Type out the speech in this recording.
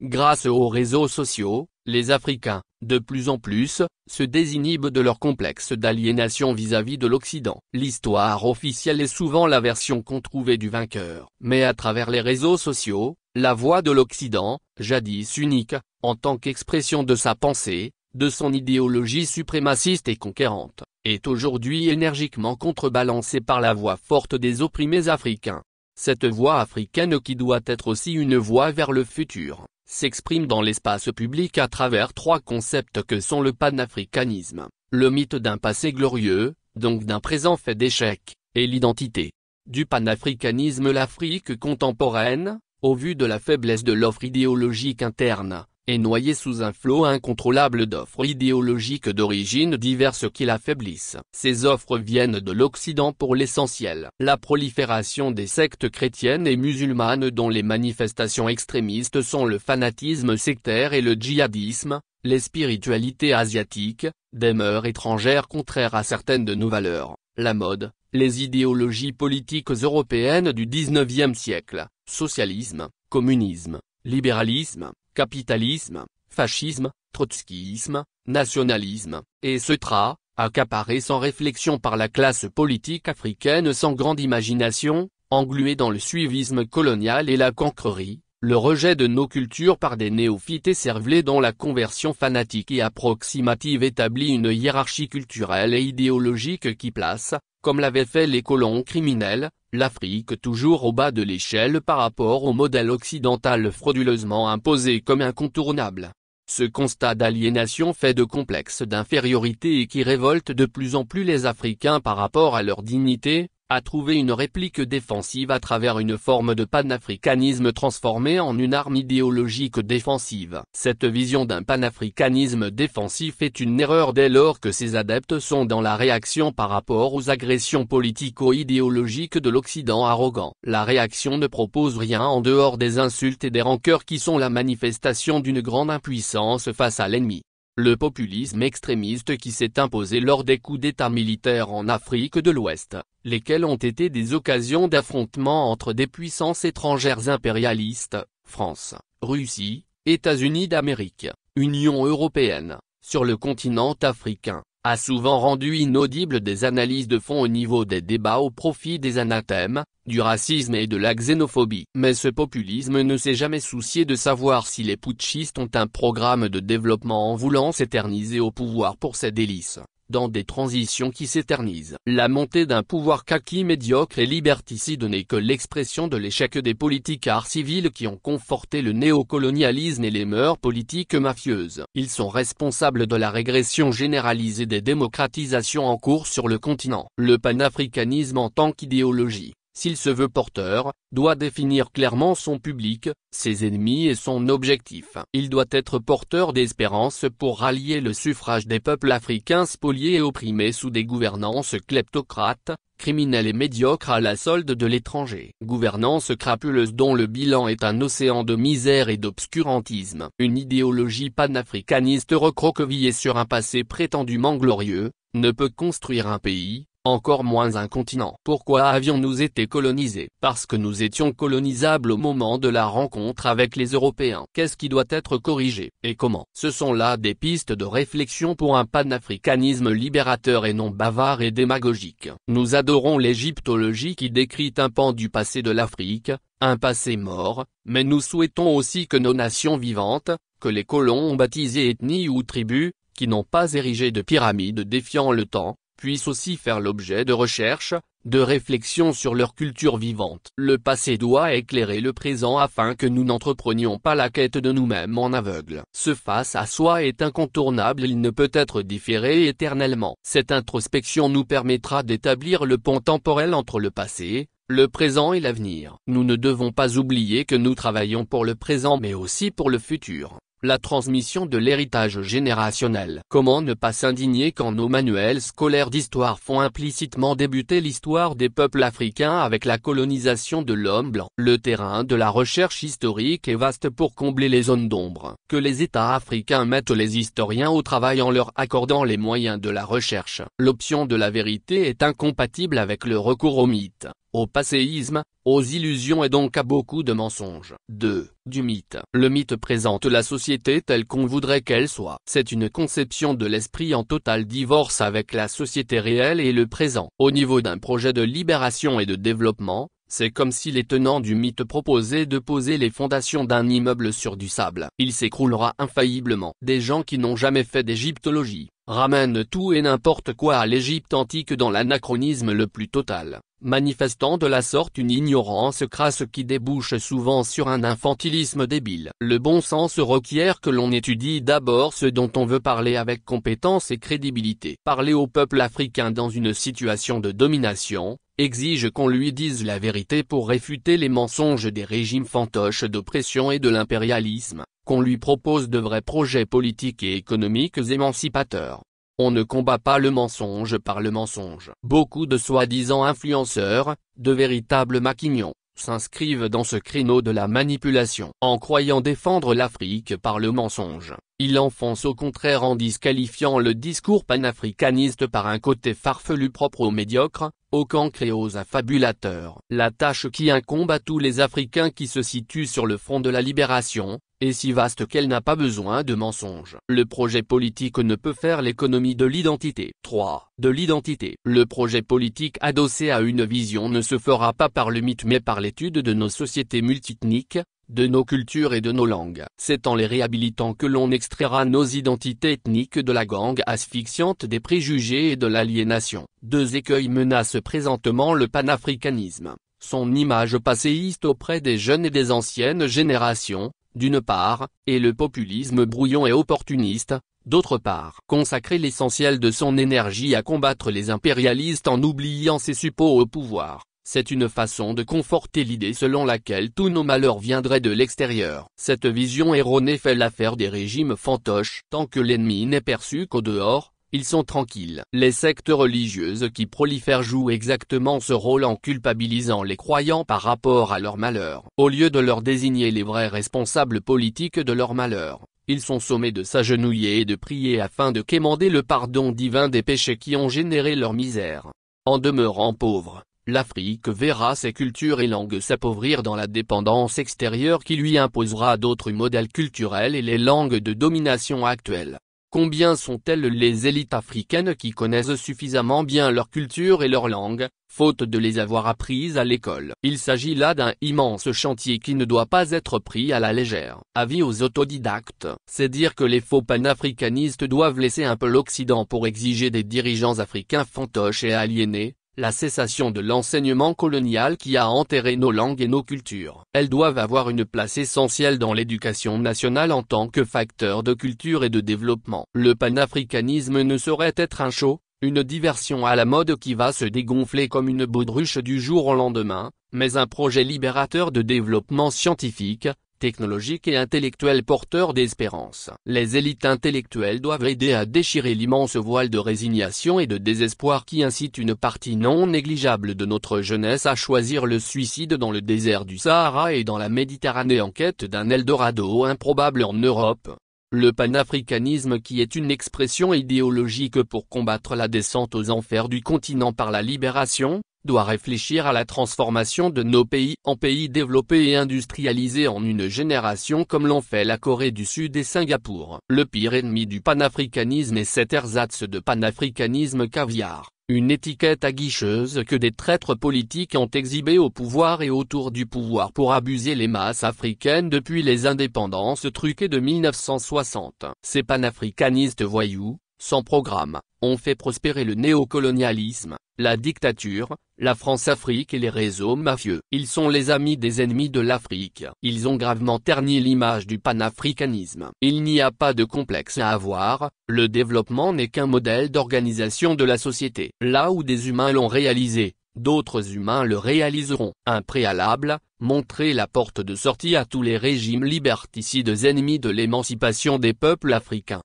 Grâce aux réseaux sociaux, les Africains, de plus en plus, se désinhibent de leur complexe d'aliénation vis-à-vis de l'Occident. L'histoire officielle est souvent la version qu'on trouvait du vainqueur. Mais à travers les réseaux sociaux, la voix de l'Occident, jadis unique, en tant qu'expression de sa pensée, de son idéologie suprémaciste et conquérante, est aujourd'hui énergiquement contrebalancée par la voix forte des opprimés africains. Cette voix africaine qui doit être aussi une voix vers le futur, s'exprime dans l'espace public à travers trois concepts que sont le panafricanisme, le mythe d'un passé glorieux, donc d'un présent fait d'échecs, et l'identité du panafricanisme. L'Afrique contemporaine, au vu de la faiblesse de l'offre idéologique interne, est noyée sous un flot incontrôlable d'offres idéologiques d'origine diverses qui l'affaiblissent. Ces offres viennent de l'Occident pour l'essentiel. La prolifération des sectes chrétiennes et musulmanes dont les manifestations extrémistes sont le fanatisme sectaire et le djihadisme, les spiritualités asiatiques, des mœurs étrangères contraires à certaines de nos valeurs, la mode, les idéologies politiques européennes du XIXe siècle, socialisme, communisme, libéralisme, capitalisme, fascisme, trotskisme, nationalisme, etc., accaparés sans réflexion par la classe politique africaine sans grande imagination, englués dans le suivisme colonial et la cancrerie, le rejet de nos cultures par des néophytes écervelés dont la conversion fanatique et approximative établit une hiérarchie culturelle et idéologique qui place, comme l'avaient fait les colons criminels, l'Afrique toujours au bas de l'échelle par rapport au modèle occidental frauduleusement imposé comme incontournable. Ce constat d'aliénation fait de complexes d'infériorité et qui révolte de plus en plus les Africains par rapport à leur dignité, a trouvé une réplique défensive à travers une forme de panafricanisme transformée en une arme idéologique défensive. Cette vision d'un panafricanisme défensif est une erreur dès lors que ses adeptes sont dans la réaction par rapport aux agressions politico-idéologiques de l'Occident arrogant. La réaction ne propose rien en dehors des insultes et des rancœurs qui sont la manifestation d'une grande impuissance face à l'ennemi. Le populisme extrémiste qui s'est imposé lors des coups d'État militaires en Afrique de l'Ouest, lesquels ont été des occasions d'affrontement entre des puissances étrangères impérialistes, France, Russie, États-Unis d'Amérique, Union européenne, sur le continent africain, a souvent rendu inaudibles des analyses de fond au niveau des débats au profit des anathèmes, du racisme et de la xénophobie. Mais ce populisme ne s'est jamais soucié de savoir si les putschistes ont un programme de développement en voulant s'éterniser au pouvoir pour ses délices, dans des transitions qui s'éternisent. La montée d'un pouvoir kaki médiocre et liberticide n'est que l'expression de l'échec des politicards civils qui ont conforté le néocolonialisme et les mœurs politiques mafieuses. Ils sont responsables de la régression généralisée des démocratisations en cours sur le continent. Le panafricanisme en tant qu'idéologie, s'il se veut porteur, doit définir clairement son public, ses ennemis et son objectif. Il doit être porteur d'espérance pour rallier le suffrage des peuples africains spoliés et opprimés sous des gouvernances kleptocrates, criminelles et médiocres à la solde de l'étranger. Gouvernance crapuleuse dont le bilan est un océan de misère et d'obscurantisme. Une idéologie panafricaniste recroquevillée sur un passé prétendument glorieux, ne peut construire un pays, encore moins un continent. Pourquoi avions-nous été colonisés? Parce que nous étions colonisables au moment de la rencontre avec les Européens. Qu'est-ce qui doit être corrigé, et comment? Ce sont là des pistes de réflexion pour un panafricanisme libérateur et non bavard et démagogique. Nous adorons l'égyptologie qui décrit un pan du passé de l'Afrique, un passé mort, mais nous souhaitons aussi que nos nations vivantes, que les colons ont baptisées ethnies ou tribus, qui n'ont pas érigé de pyramides défiant le temps, puissent aussi faire l'objet de recherches, de réflexions sur leur culture vivante. Le passé doit éclairer le présent afin que nous n'entreprenions pas la quête de nous-mêmes en aveugle. Ce face à soi est incontournable, il ne peut être différé éternellement. Cette introspection nous permettra d'établir le pont temporel entre le passé, le présent et l'avenir. Nous ne devons pas oublier que nous travaillons pour le présent mais aussi pour le futur. La transmission de l'héritage générationnel. Comment ne pas s'indigner quand nos manuels scolaires d'histoire font implicitement débuter l'histoire des peuples africains avec la colonisation de l'homme blanc. Le terrain de la recherche historique est vaste pour combler les zones d'ombre. Que les États africains mettent les historiens au travail en leur accordant les moyens de la recherche. L'option de la vérité est incompatible avec le recours au mythe. au passéisme, aux illusions et donc à beaucoup de mensonges. 2. Du mythe. Le mythe présente la société telle qu'on voudrait qu'elle soit. C'est une conception de l'esprit en total divorce avec la société réelle et le présent. Au niveau d'un projet de libération et de développement, c'est comme si les tenants du mythe proposaient de poser les fondations d'un immeuble sur du sable. Il s'écroulera infailliblement. Des gens qui n'ont jamais fait d'égyptologie ramènent tout et n'importe quoi à l'Égypte antique dans l'anachronisme le plus total, manifestant de la sorte une ignorance crasse qui débouche souvent sur un infantilisme débile. Le bon sens requiert que l'on étudie d'abord ce dont on veut parler avec compétence et crédibilité. Parler au peuple africain dans une situation de domination exige qu'on lui dise la vérité pour réfuter les mensonges des régimes fantoches d'oppression et de l'impérialisme, qu'on lui propose de vrais projets politiques et économiques émancipateurs. On ne combat pas le mensonge par le mensonge. Beaucoup de soi-disant influenceurs, de véritables maquignons, s'inscrivent dans ce créneau de la manipulation. En croyant défendre l'Afrique par le mensonge, ils l'enfoncent au contraire en disqualifiant le discours panafricaniste par un côté farfelu propre aux médiocres, aux cancres et aux affabulateurs. La tâche qui incombe à tous les Africains qui se situent sur le front de la libération, est si vaste qu'elle n'a pas besoin de mensonges. Le projet politique ne peut faire l'économie de l'identité. 3. De l'identité. Le projet politique adossé à une vision ne se fera pas par le mythe mais par l'étude de nos sociétés multiethniques, de nos cultures et de nos langues. C'est en les réhabilitant que l'on extraira nos identités ethniques de la gangue asphyxiante des préjugés et de l'aliénation. 2 écueils menacent présentement le panafricanisme. Son image passéiste auprès des jeunes et des anciennes générations, d'une part, et le populisme brouillon et opportuniste, d'autre part. Consacrer l'essentiel de son énergie à combattre les impérialistes en oubliant ses suppôts au pouvoir, c'est une façon de conforter l'idée selon laquelle tous nos malheurs viendraient de l'extérieur. Cette vision erronée fait l'affaire des régimes fantoches. Tant que l'ennemi n'est perçu qu'au dehors, ils sont tranquilles. Les sectes religieuses qui prolifèrent jouent exactement ce rôle en culpabilisant les croyants par rapport à leurs malheurs. Au lieu de leur désigner les vrais responsables politiques de leurs malheurs, ils sont sommés de s'agenouiller et de prier afin de quémander le pardon divin des péchés qui ont généré leur misère. En demeurant pauvre, l'Afrique verra ses cultures et langues s'appauvrir dans la dépendance extérieure qui lui imposera d'autres modèles culturels et les langues de domination actuelles. Combien sont-elles les élites africaines qui connaissent suffisamment bien leur culture et leur langue, faute de les avoir apprises à l'école? Il s'agit là d'un immense chantier qui ne doit pas être pris à la légère. Avis aux autodidactes. C'est dire que les faux panafricanistes doivent laisser un peu l'Occident pour exiger des dirigeants africains fantoches et aliénés, la cessation de l'enseignement colonial qui a enterré nos langues et nos cultures. Elles doivent avoir une place essentielle dans l'éducation nationale en tant que facteur de culture et de développement. Le panafricanisme ne saurait être un show, une diversion à la mode qui va se dégonfler comme une baudruche du jour au lendemain, mais un projet libérateur de développement scientifique, technologique et intellectuel porteur d'espérance. Les élites intellectuelles doivent aider à déchirer l'immense voile de résignation et de désespoir qui incite une partie non négligeable de notre jeunesse à choisir le suicide dans le désert du Sahara et dans la Méditerranée en quête d'un Eldorado improbable en Europe. Le panafricanisme qui est une expression idéologique pour combattre la descente aux enfers du continent par la libération, doit réfléchir à la transformation de nos pays en pays développés et industrialisés en une génération comme l'ont fait la Corée du Sud et Singapour. Le pire ennemi du panafricanisme est cet ersatz de panafricanisme caviar, une étiquette aguicheuse que des traîtres politiques ont exhibée au pouvoir et autour du pouvoir pour abuser les masses africaines depuis les indépendances truquées de 1960. Ces panafricanistes voyous, sans programme, ont fait prospérer le néocolonialisme, la dictature, la France-Afrique et les réseaux mafieux. Ils sont les amis des ennemis de l'Afrique. Ils ont gravement terni l'image du panafricanisme. Il n'y a pas de complexe à avoir, le développement n'est qu'un modèle d'organisation de la société. Là où des humains l'ont réalisé, d'autres humains le réaliseront. Un préalable, montrer la porte de sortie à tous les régimes liberticides ennemis de l'émancipation des peuples africains.